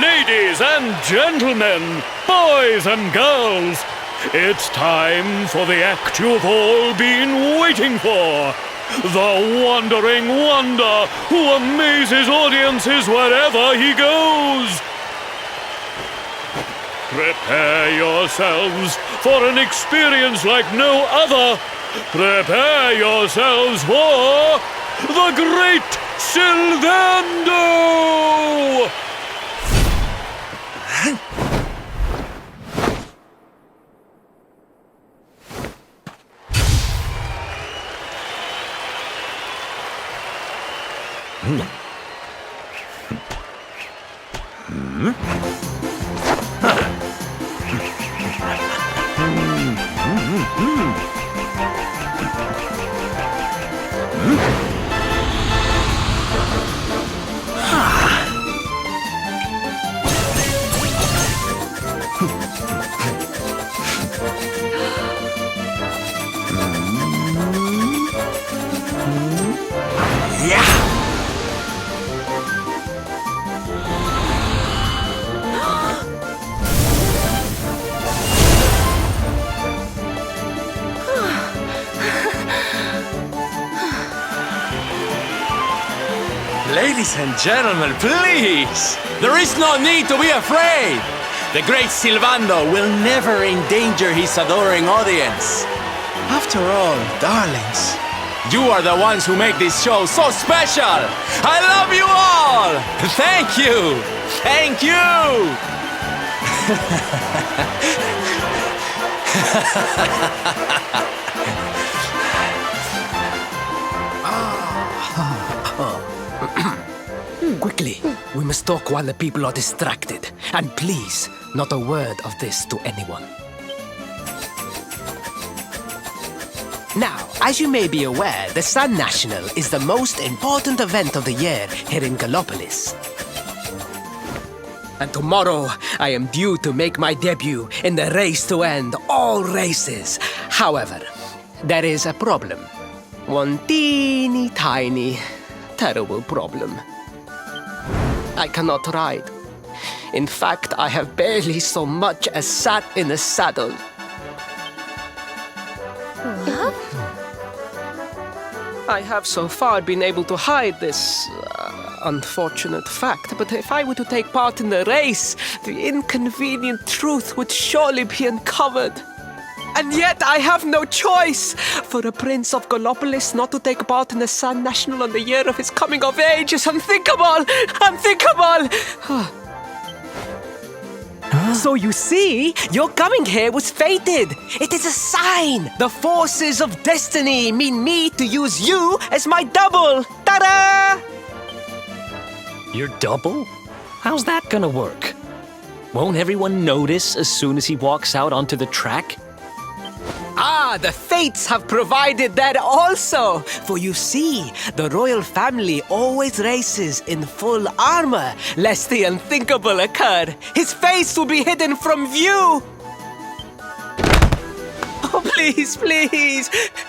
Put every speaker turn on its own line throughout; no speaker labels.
Ladies and gentlemen, boys and girls, it's time for the act you've all been waiting for. The Wandering Wonder who amazes audiences wherever he goes. Prepare yourselves for an experience like no other. Prepare yourselves for the Great Sylvando!
Ladies and gentlemen, please! There is no need to be afraid! The great Sylvando will never endanger his adoring audience. After all, darlings, you are the ones who make this show so special! I love you all! Thank you! Thank you!
Quickly, we must talk while the people are distracted. And please, not a word of this to anyone. Now, as you may be aware, the Sun National is the most important event of the year here in Gallopolis. And tomorrow, I am due to make my debut in the race to end all races. However, there is a problem. One teeny tiny, terrible problem. I cannot ride. In fact, I have barely so much as sat in a saddle. I have so far been able to hide this unfortunate fact, but if I were to take part in the race, the inconvenient truth would surely be uncovered. And yet I have no choice. For a prince of Gallopolis not to take part in the Sun National on the year of his coming of age is unthinkable! Unthinkable! So you see, your coming here was fated. It is a sign. The forces of destiny mean me to use you as my double. Ta-da!
Your double? How's that gonna work? Won't everyone notice as soon as he walks out onto the track?
Ah, the fates have provided that also. For you see, the royal family always races in full armor, lest the unthinkable occur. His face will be hidden from view. Oh, please, please,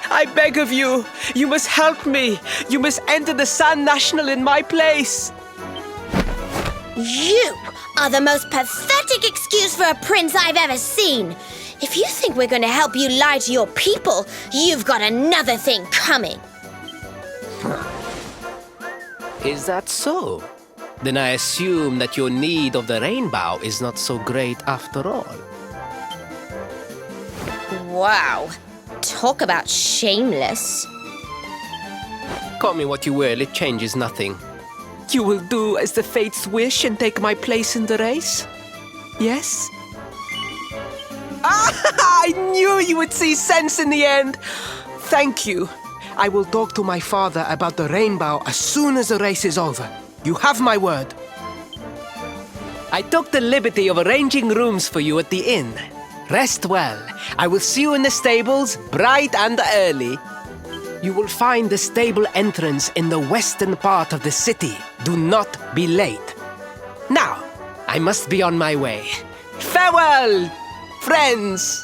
I beg of you. You must help me. You must enter the Sun National in my place.
You are the most pathetic excuse for a prince I've ever seen. If you think we're going to help you lie to your people, you've got another thing coming.
Is that so? Then I assume that your need of the rainbow is not so great after all.
Wow. Talk about shameless.
Call me what you will, it changes nothing. You will do as the fates wish and take my place in the race? Yes? Ah, I knew you would see sense in the end. Thank you. I will talk to my father about the rainbow as soon as the race is over. You have my word. I took the liberty of arranging rooms for you at the inn. Rest well. I will see you in the stables, bright and early. You will find the stable entrance in the western part of the city. Do not be late. Now, I must be on my way. Farewell, friends!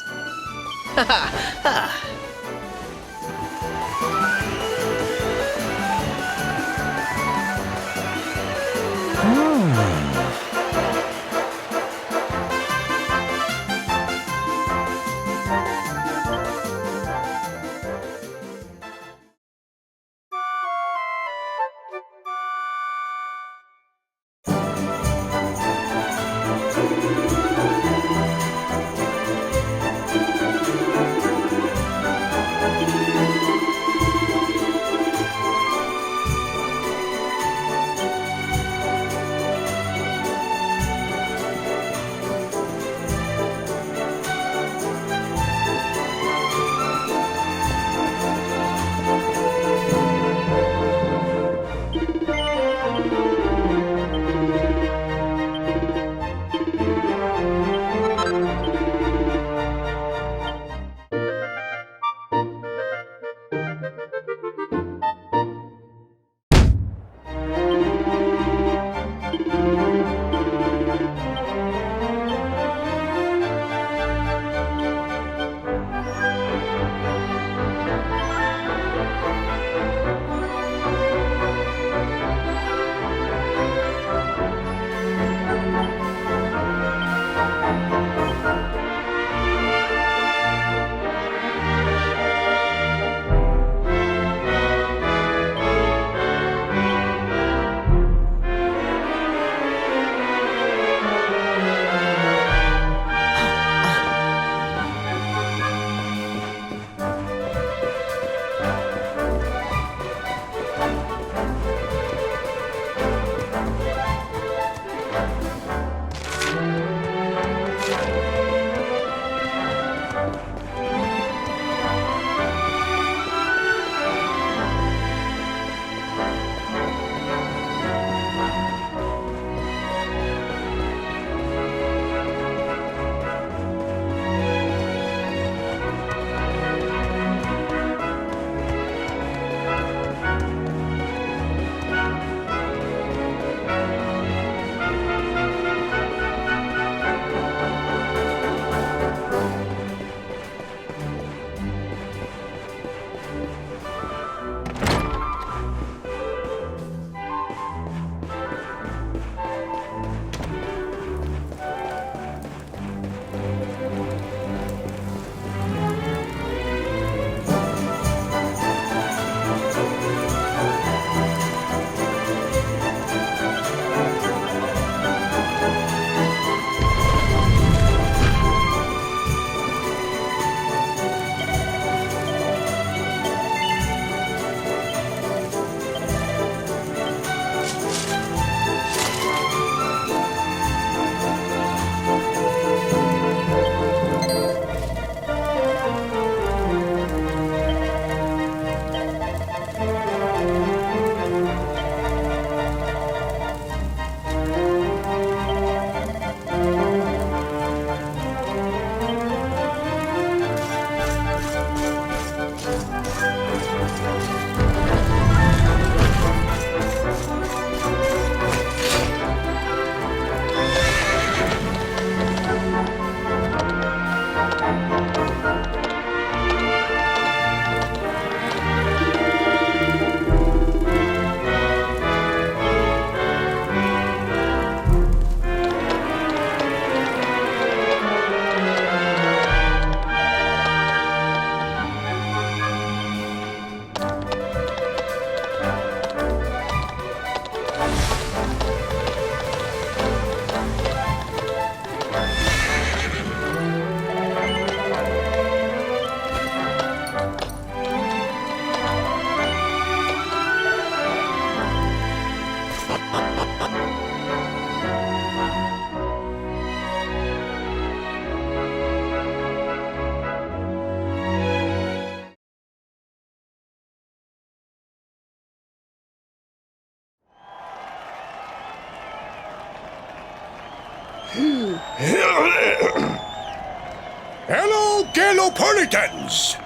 Hello, Galopolitans!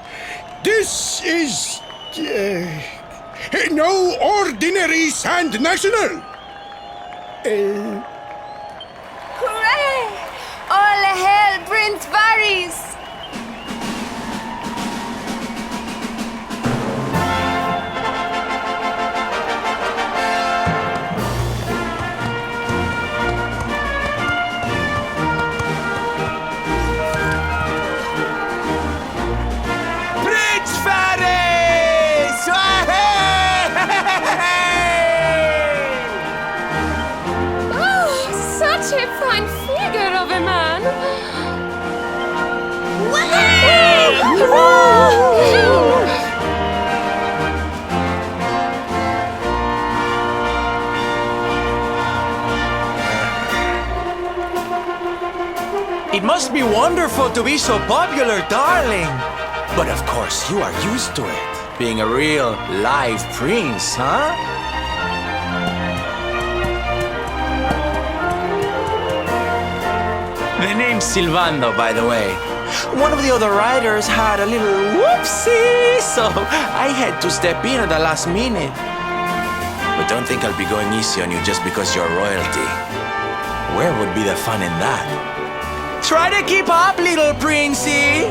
This is... no ordinary Sand National!
Hooray! All hail Prince Varys!
Prince Varys!
Oh, such a fine figure of a man!
It must be wonderful to be so popular, darling. But of course, you are used to it. Being a real live prince, huh? The name's Sylvando, by the way. One of the other riders had a little whoopsie, so I had to step in at the last minute. But don't think I'll be going easy on you just because you're royalty. Where would be the fun in that? Try to keep up, little princey!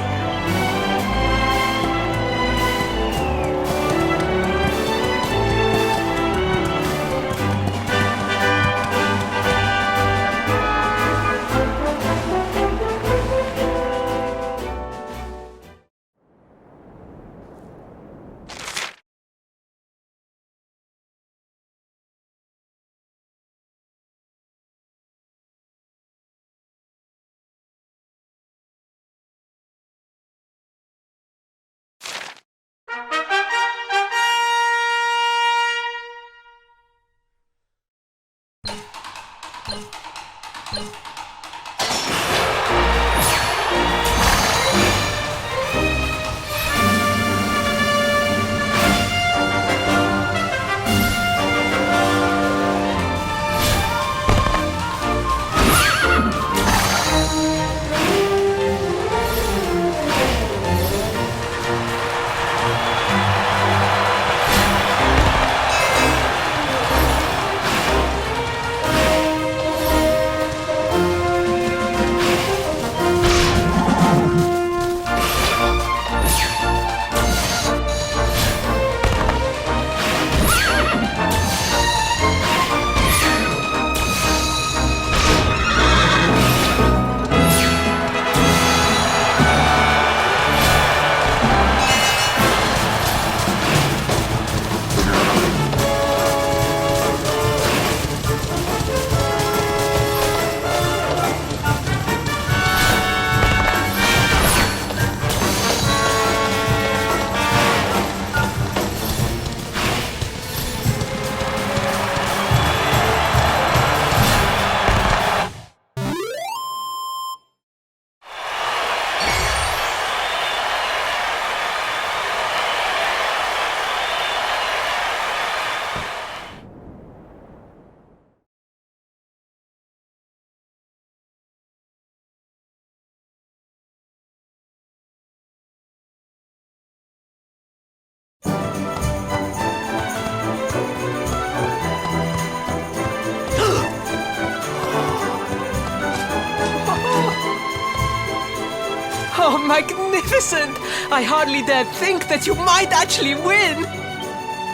Oh, magnificent! I hardly dare think that you might actually win!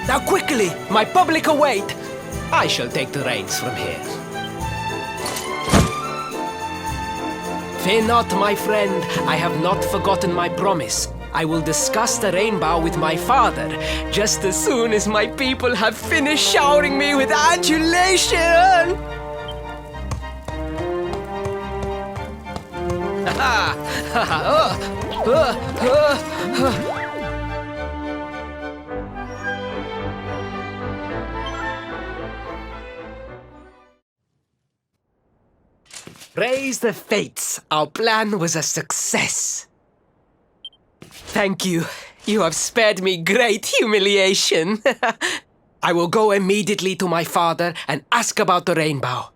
Now quickly, my public await! I shall take the reins from here. Fear not, my friend. I have not forgotten my promise. I will discuss the rainbow with my father just as soon as my people have finished showering me with adulation! Praise the fates, our plan was a success. Thank you. You have spared me great humiliation. I will go immediately to my father and ask about the rainbow.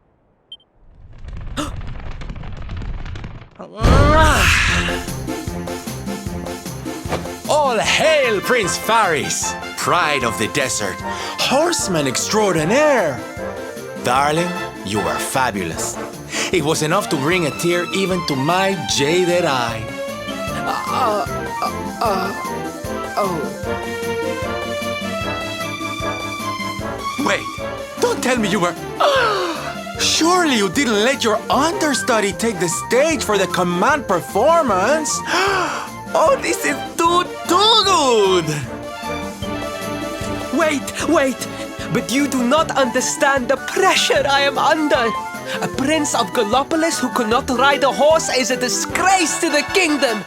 All hail Prince Faris, pride of the desert, horseman extraordinaire. Darling, you were fabulous. It was enough to bring a tear even to my jaded eye. Wait, don't tell me you were... Surely you didn't let your understudy take the stage for the command performance? Oh, this is too good!
Wait! But you do not understand the pressure I am under. A prince of Gallopolis who could not ride a horse is a disgrace to the kingdom.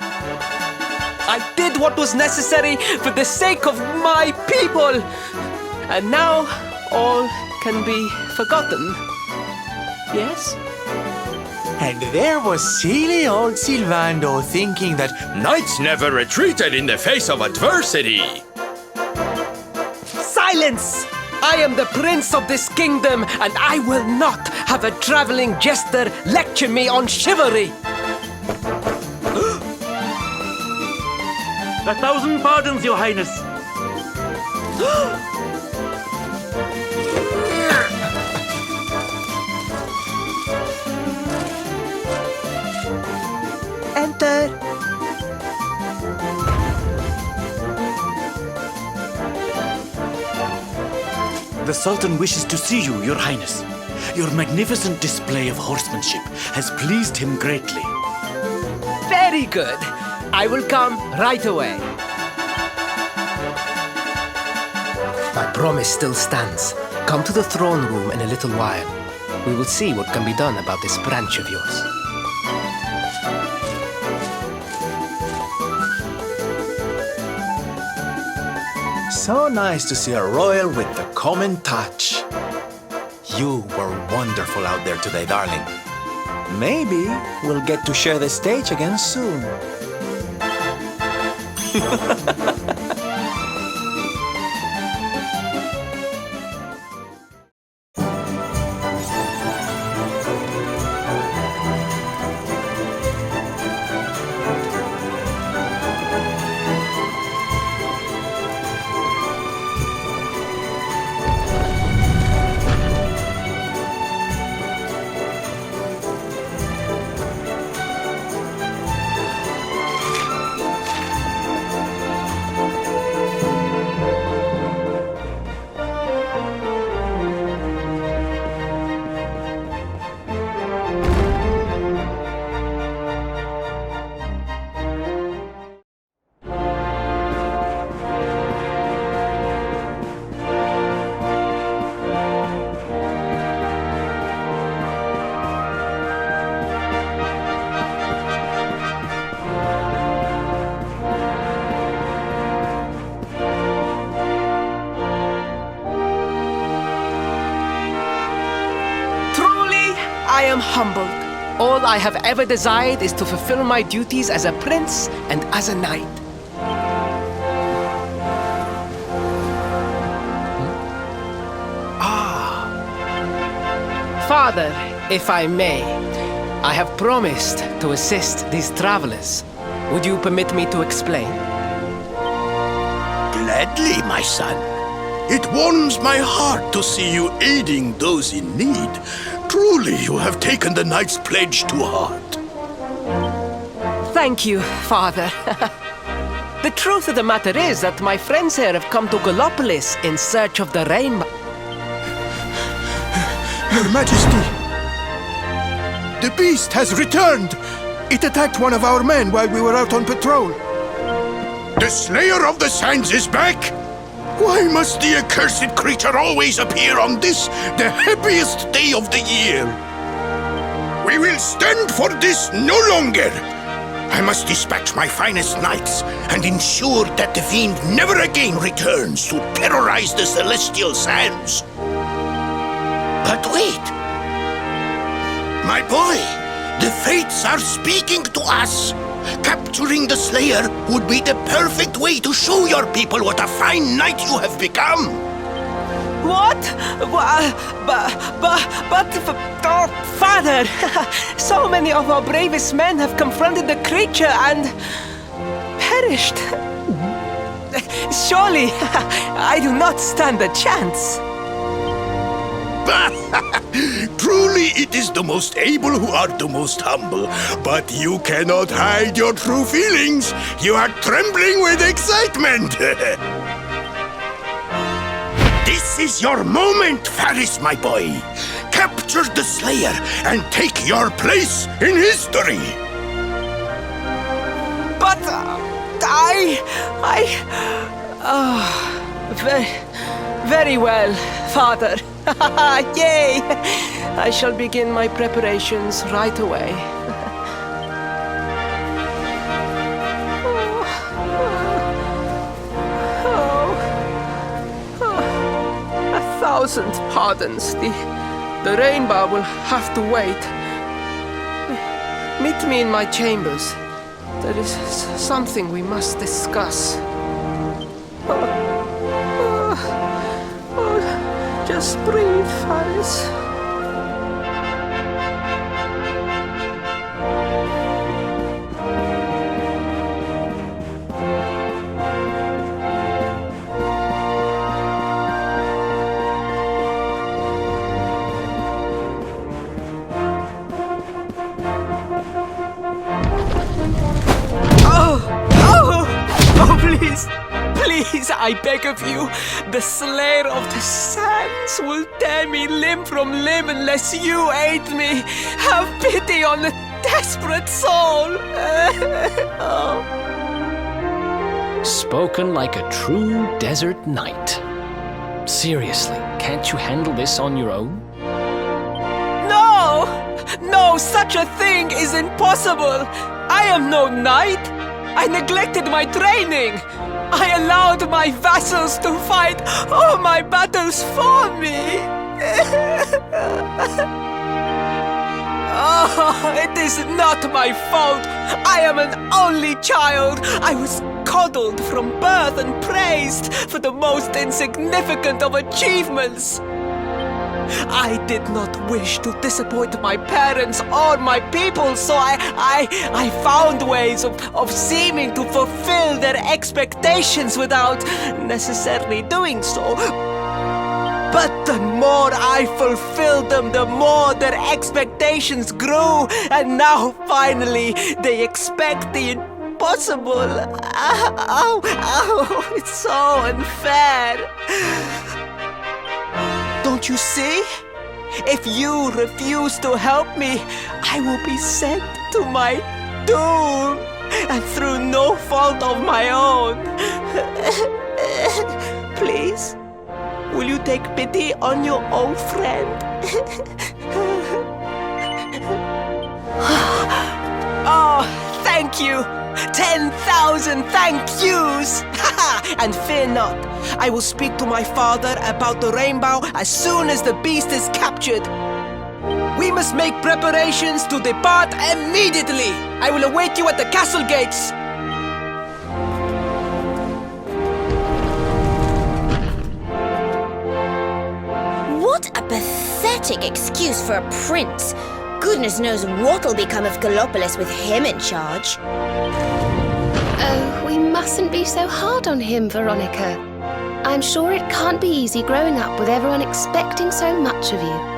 I did what was necessary for the sake of my people. And now all can be forgotten. Yes?
And there was silly old Sylvando thinking that knights never retreated in the face of adversity.
Silence! I am the prince of this kingdom, and I will not have a traveling jester lecture me on chivalry.
1,000 pardons, Your Highness.
Enter.
The Sultan wishes to see you, Your Highness. Your magnificent display of horsemanship has pleased him greatly.
Very good. I will come right away. My promise still stands. Come to the throne room in a little while. We will see what can be done about this branch of yours.
So nice to see a royal with the common touch. You were wonderful out there today, darling. Maybe we'll get to share the stage again soon.
I am humbled. All I have ever desired is to fulfill my duties as a prince and as a knight. Father, if I may, I have promised to assist these travelers. Would you permit me to explain?
Gladly, my son. It warms my heart to see you aiding those in need. Truly, you have taken the knight's pledge to heart.
Thank you, Father. The truth of the matter is that my friends here have come to Gallopolis in search of the rainbow.
Your Majesty, the beast has returned. It attacked one of our men while we were out on patrol. The Slayer of the Sands is back? Why must the accursed creature always appear on this, the happiest day of the year? We will stand for this no longer. I must dispatch my finest knights and ensure that the fiend never again returns to terrorize the celestial sands. But wait! My boy, the fates are speaking to us. Capturing the Slayer would be the perfect way to show your people what a fine knight you have become.
What? Oh, Father, so many of our bravest men have confronted the creature and perished. Surely, I do not stand a chance.
Truly, it is the most able who are the most humble. But you cannot hide your true feelings. You are trembling with excitement. This is your moment, Faris, my boy. Capture the Slayer and take your place in history.
But very well, Father. Yay! I shall begin my preparations right away. A thousand pardons. The rainbow will have to wait. Meet me in my chambers. There is something we must discuss. Just breathe, Faris. Oh, please. Please, I beg of you, the Slayer of the Sands will tear me limb from limb unless you aid me. Have pity on the desperate soul.
Spoken like a true desert knight. Seriously, can't you handle this on your own?
No, such a thing is impossible. I am no knight. I neglected my training. I allowed my vassals to fight all my battles for me. Oh, it is not my fault. I am an only child. I was coddled from birth and praised for the most insignificant of achievements. I did not wish to disappoint my parents or my people, so I found ways of seeming to fulfill their expectations without necessarily doing so. But the more I fulfilled them, the more their expectations grew, and now finally they expect the impossible. Ow, it's so unfair. Don't you see? If you refuse to help me, I will be sent to my doom, and through no fault of my own. Please, will you take pity on your old friend? Oh, thank you! 10,000 thank yous! And fear not, I will speak to my father about the rainbow as soon as the beast is captured. We must make preparations to depart immediately. I will await you at the castle gates.
What a pathetic excuse for a prince. Goodness knows what'll become of Gallopolis with him in charge.
Oh, we mustn't be so hard on him, Veronica. I'm sure it can't be easy growing up with everyone expecting so much of you.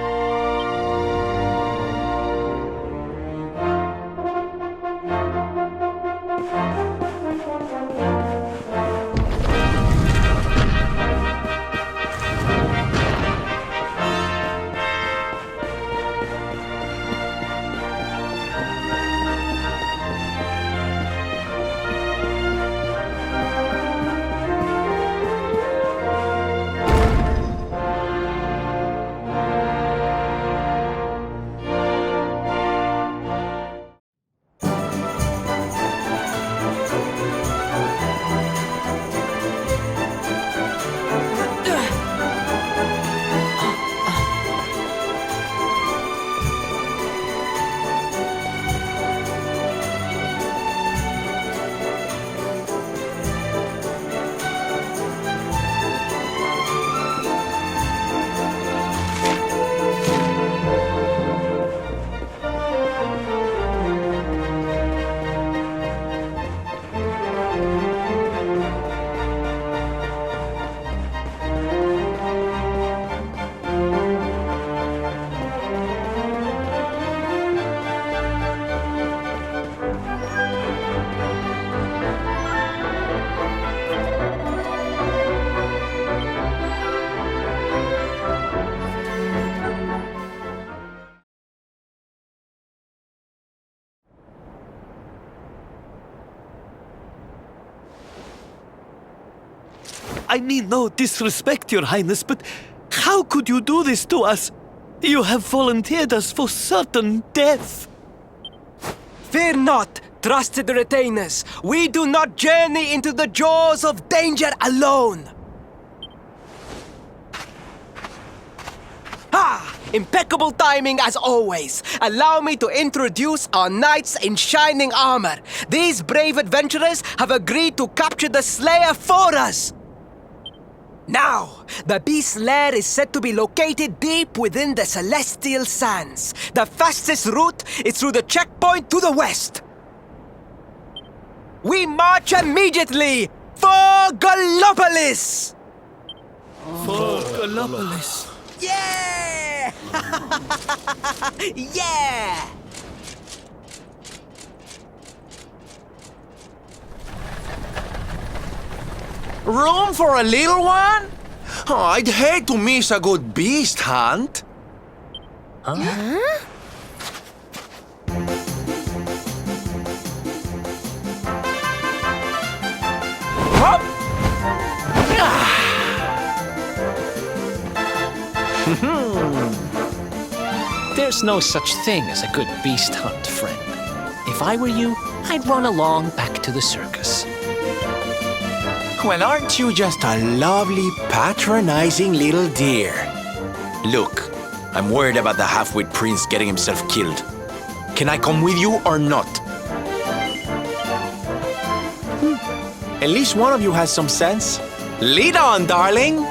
I mean no disrespect, Your Highness, but how could you do this to us? You have volunteered us for certain death.
Fear not, trusted retainers. We do not journey into the jaws of danger alone. Ha! Impeccable timing as always. Allow me to introduce our knights in shining armor. These brave adventurers have agreed to capture the Slayer for us. Now, the beast's lair is said to be located deep within the Celestial Sands. The fastest route is through the checkpoint to the west. We march immediately for Gallopolis!
For Gallopolis.
Yeah! Yeah!
Room for a little one? Oh, I'd hate to miss a good beast hunt. Hop!
There's no such thing as a good beast hunt, friend. If I were you, I'd run along back to the circus.
Well, aren't you just a lovely, patronizing little dear? Look, I'm worried about the half-wit prince getting himself killed. Can I come with you or not? At least one of you has some sense. Lead on, darling!